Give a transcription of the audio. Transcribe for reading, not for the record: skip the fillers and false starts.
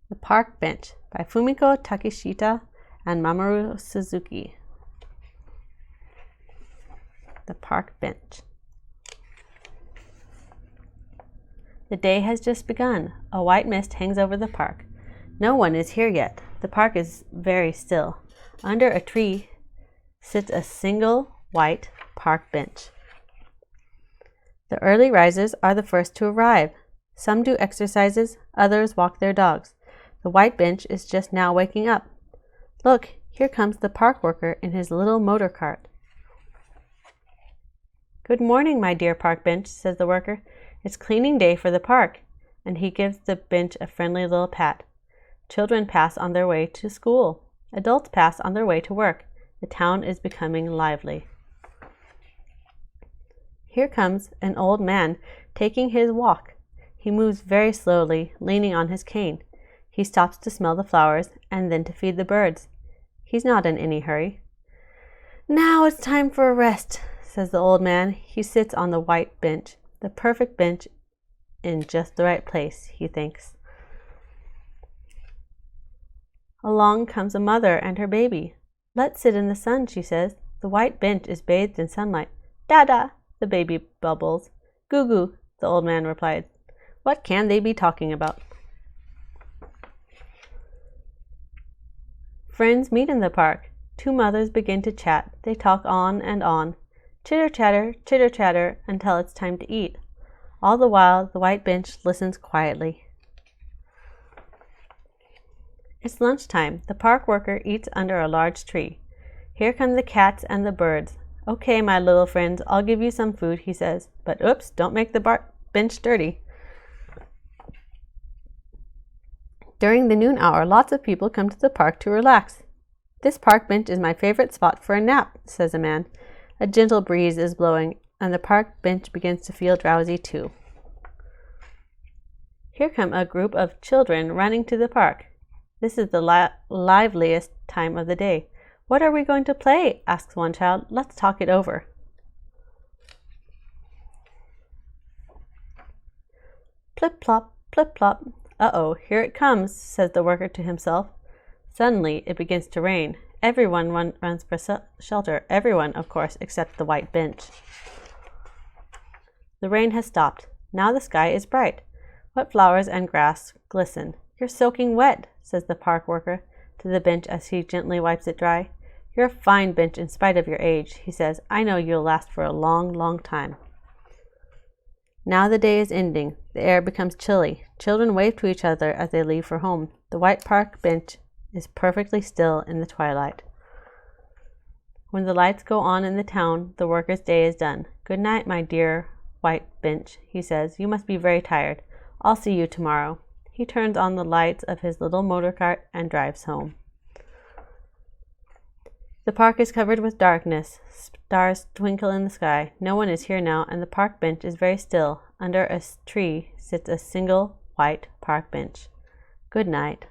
The Park Bench by Fumiko Takeshita and Mamoru Suzuki. The Park Bench. The day has just begun. A white mist hangs over the park. No one is here yet. The park is very still. Under a tree sits a single white park bench. The early risers are the first to arrive. Some do exercises, others walk their dogs. The white bench is just now waking up. Look, here comes the park worker in his little motor cart. Good morning, my dear park bench, says the worker. It's cleaning day for the park, and he gives the bench a friendly little pat. Children pass on their way to school. Adults pass on their way to work. The town is becoming lively. Here comes an old man taking his walk. He moves very slowly, leaning on his cane. He stops to smell the flowers and then to feed the birds. He's not in any hurry. Now it's time for a rest, says the old man. He sits on the white bench, the perfect bench in just the right place, he thinks. Along comes a mother and her baby. Let's sit in the sun, she says. The white bench is bathed in sunlight. Dada, the baby bubbles. Goo goo, the old man replied. What can they be talking about? Friends meet in the park. Two mothers begin to chat. They talk on and on. Chitter chatter until it's time to eat. All the while, the white bench listens quietly. It's lunchtime. The park worker eats under a large tree. Here come the cats and the birds. Okay, my little friends, I'll give you some food, he says. But oops, don't make the bench dirty. During the noon hour, lots of people come to the park to relax. This park bench is my favorite spot for a nap, says a man. A gentle breeze is blowing, and the park bench begins to feel drowsy too. Here come a group of children running to the park. This is the liveliest time of the day. What are we going to play? Asks one child. Let's talk it over. Plip plop, plip plop. Uh-oh, here it comes, says the worker to himself. Suddenly, it begins to rain. Everyone runs for shelter. Everyone, of course, except the white bench. The rain has stopped. Now the sky is bright. What flowers and grass glisten. You're soaking wet, says the park worker to the bench as he gently wipes it dry. You're a fine bench in spite of your age, he says. I know you'll last for a long, long time. Now the day is ending. The air becomes chilly. Children wave to each other as they leave for home. The white park bench is perfectly still in the twilight. When the lights go on in the town, the worker's day is done. Good night, my dear white bench, he says. You must be very tired. I'll see you tomorrow. He turns on the lights of his little motor cart and drives home. The park is covered with darkness. Stars twinkle in the sky. No one is here now, and the park bench is very still. Under a tree sits a single white park bench. Good night.